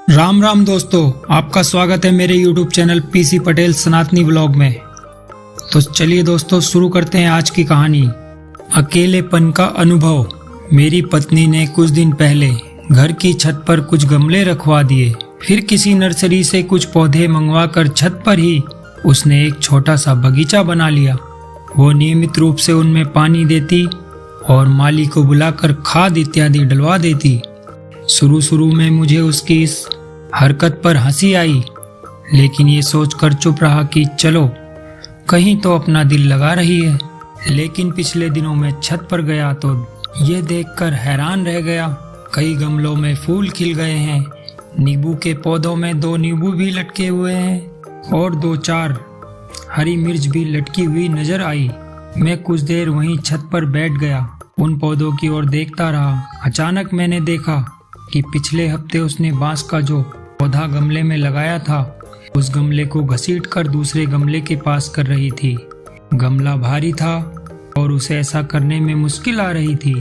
राम राम दोस्तों, आपका स्वागत है मेरे YouTube चैनल पीसी पटेल सनातनी व्लॉग में। तो चलिए दोस्तों शुरू करते हैं आज की कहानी। अकेलेपन का अनुभव। मेरी पत्नी ने कुछ दिन पहले घर की छत पर कुछ गमले रखवा दिए। फिर किसी नर्सरी से कुछ पौधे मंगवाकर छत पर ही उसने एक छोटा सा बगीचा बना लिया। वो नियमित रूप से उनमें पानी देती और माली को बुलाकर खाद इत्यादि डलवा देती। शुरू में मुझे उसकी इस हरकत पर हंसी आई, लेकिन ये सोचकर चुप रहा कि चलो कहीं तो अपना दिल लगा रही है। लेकिन पिछले दिनों में छत पर गया तो ये देखकर हैरान रह गया। कई गमलों में फूल खिल गए हैं। नींबू के पौधों में 2 नींबू भी लटके हुए हैं और 2-4 हरी मिर्च भी लटकी हुई नजर आई। मैं कुछ देर वहीं छत पर बैठ गया, उन पौधों की ओर देखता रहा। अचानक मैंने देखा कि पिछले हफ्ते उसने बांस का जो पौधा गमले में लगाया था, उस गमले को घसीटकर दूसरे गमले के पास कर रही थी। गमला भारी था और उसे ऐसा करने में मुश्किल आ रही थी।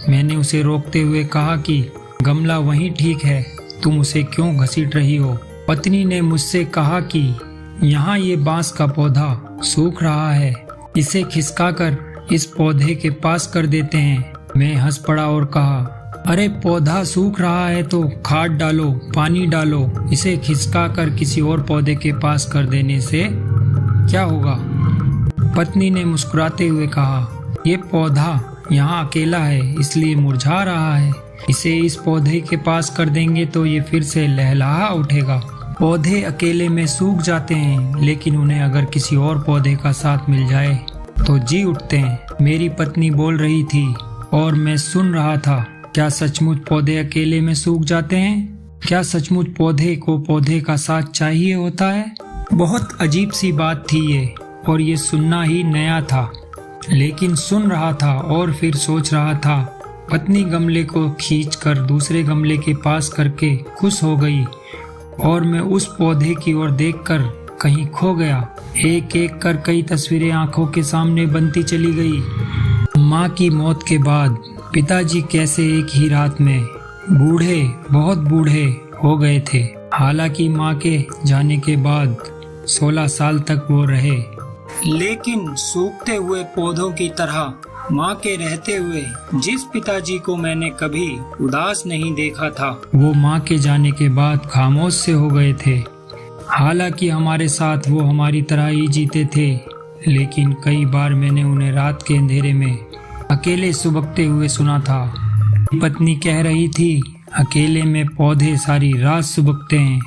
मैंने उसे रोकते हुए कहा कि गमला वहीं ठीक है, तुम उसे क्यों घसीट रही हो। पत्नी ने मुझसे कहा कि यहाँ ये बांस का पौधा सूख रहा है, इसे खिसकाकर इस पौधे के पास कर देते हैं। मैं हंस पड़ा और कहा, अरे पौधा सूख रहा है तो खाद डालो, पानी डालो, इसे खिसका कर किसी और पौधे के पास कर देने से क्या होगा। पत्नी ने मुस्कुराते हुए कहा, ये पौधा यहाँ अकेला है इसलिए मुरझा रहा है, इसे इस पौधे के पास कर देंगे तो ये फिर से लहलहा उठेगा। पौधे अकेले में सूख जाते हैं, लेकिन उन्हें अगर किसी और पौधे का साथ मिल जाए तो जी उठते हैं। मेरी पत्नी बोल रही थी और मैं सुन रहा था। क्या सचमुच पौधे अकेले में सूख जाते हैं? क्या सचमुच पौधे को पौधे का साथ चाहिए होता है? बहुत अजीब सी बात थी ये, और ये सुनना ही नया था। लेकिन सुन रहा था और फिर सोच रहा था। पत्नी गमले को खींचकर दूसरे गमले के पास करके खुश हो गई और मैं उस पौधे की ओर देखकर कहीं खो गया। एक एक कर कई तस्वीरें आंखों के सामने बनती चली गई। माँ की मौत के बाद पिताजी कैसे एक ही रात में बहुत बूढ़े हो गए थे। हालांकि माँ के जाने के बाद 16 साल तक वो रहे, लेकिन सूखते हुए पौधों की तरह माँ के रहते हुए जिस पिताजी को मैंने कभी उदास नहीं देखा था, वो माँ के जाने के बाद खामोश से हो गए थे। हालांकि हमारे साथ वो हमारी तरह ही जीते थे, लेकिन कई बार मैंने उन्हें रात के अंधेरे में अकेले सुबकते हुए सुना था। पत्नी कह रही थी, अकेले में पौधे सारी रात सुबकते हैं।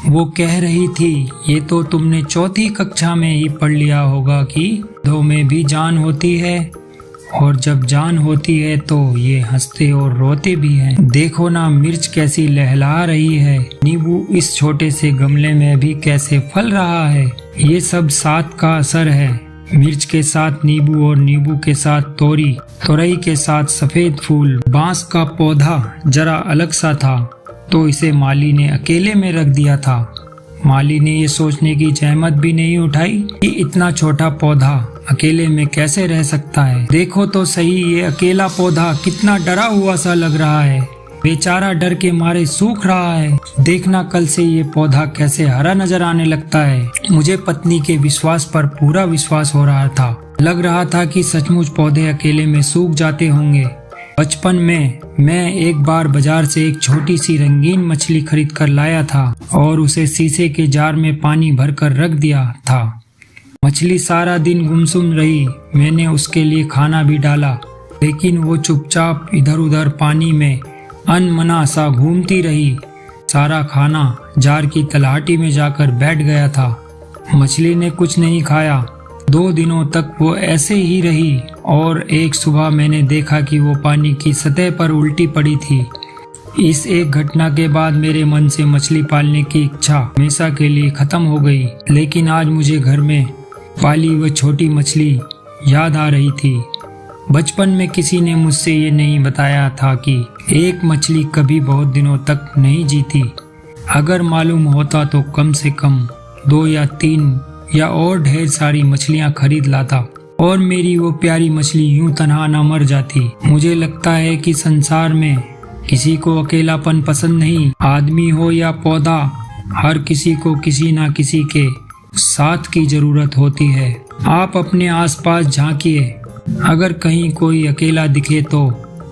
वो कह रही थी, ये तो तुमने 4th कक्षा में ही पढ़ लिया होगा कि पौधों में भी जान होती है, और जब जान होती है तो ये हंसते और रोते भी हैं। देखो ना मिर्च कैसी लहला रही है, नींबू इस छोटे से गमले में भी कैसे फल रहा है। ये सब साथ का असर है। मिर्च के साथ नींबू और नींबू के साथ तोरी, तोरई के साथ सफेद फूल। बांस का पौधा जरा अलग सा था तो इसे माली ने अकेले में रख दिया था। माली ने ये सोचने की जहमत भी नहीं उठाई कि इतना छोटा पौधा अकेले में कैसे रह सकता है। देखो तो सही, ये अकेला पौधा कितना डरा हुआ सा लग रहा है। बेचारा डर के मारे सूख रहा है। देखना कल से ये पौधा कैसे हरा नजर आने लगता है। मुझे पत्नी के विश्वास पर पूरा विश्वास हो रहा था। लग रहा था कि सचमुच पौधे अकेले में सूख जाते होंगे। बचपन में मैं एक बार बाजार से एक छोटी सी रंगीन मछली खरीद कर लाया था और उसे शीशे के जार में पानी भरकर रख दिया था। मछली सारा दिन गुमसुम रही। मैंने उसके लिए खाना भी डाला, लेकिन वो चुपचाप इधर उधर पानी में अनमना सा घूमती रही। सारा खाना जार की तलहटी में जाकर बैठ गया था। मछली ने कुछ नहीं खाया। 2 दिनों तक वो ऐसे ही रही और एक सुबह मैंने देखा कि वो पानी की सतह पर उल्टी पड़ी थी। इस एक घटना के बाद मेरे मन से मछली पालने की इच्छा हमेशा के लिए खत्म हो गई। लेकिन आज मुझे घर में पाली वो छोटी मछली याद आ रही थी। बचपन में किसी ने मुझसे ये नहीं बताया था कि एक मछली कभी बहुत दिनों तक नहीं जीती। अगर मालूम होता तो कम से कम 2 या 3 या और ढेर सारी मछलियां खरीद लाता और मेरी वो प्यारी मछली यूं तन्हा न मर जाती। मुझे लगता है कि संसार में किसी को अकेलापन पसंद नहीं, आदमी हो या पौधा, हर किसी को किसी ना किसी के साथ की जरूरत होती है। आप अपने आसपास झांकिए, अगर कहीं कोई अकेला दिखे तो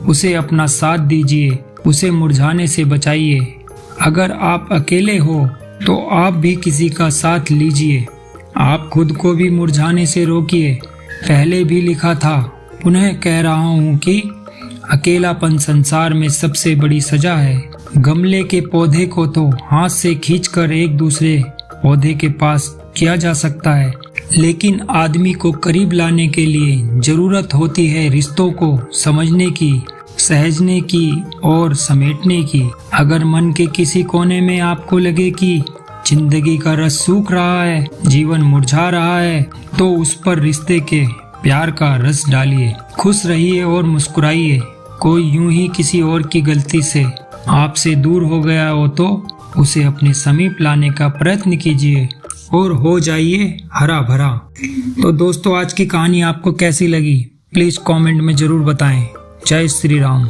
उसे अपना साथ दीजिए, उसे मुरझाने से बचाइए। अगर आप अकेले हो तो आप भी किसी का साथ लीजिए, आप खुद को भी मुरझाने से रोकिए। पहले भी लिखा था, पुनः कह रहा हूँ कि अकेलापन संसार में सबसे बड़ी सजा है। गमले के पौधे को तो हाथ से खींचकर एक दूसरे पौधे के पास किया जा सकता है, लेकिन आदमी को करीब लाने के लिए जरूरत होती है रिश्तों को समझने की, सहजने की और समेटने की। अगर मन के किसी कोने में आपको लगे कि जिंदगी का रस सूख रहा है, जीवन मुरझा रहा है, तो उस पर रिश्ते के प्यार का रस डालिए। खुश रहिए और मुस्कुराइए। कोई यूं ही किसी और की गलती से आपसे दूर हो गया हो तो उसे अपने समीप लाने का प्रयत्न कीजिए और हो जाइए हरा भरा। तो दोस्तों, आज की कहानी आपको कैसी लगी प्लीज कमेंट में जरूर बताएं। जय श्री राम।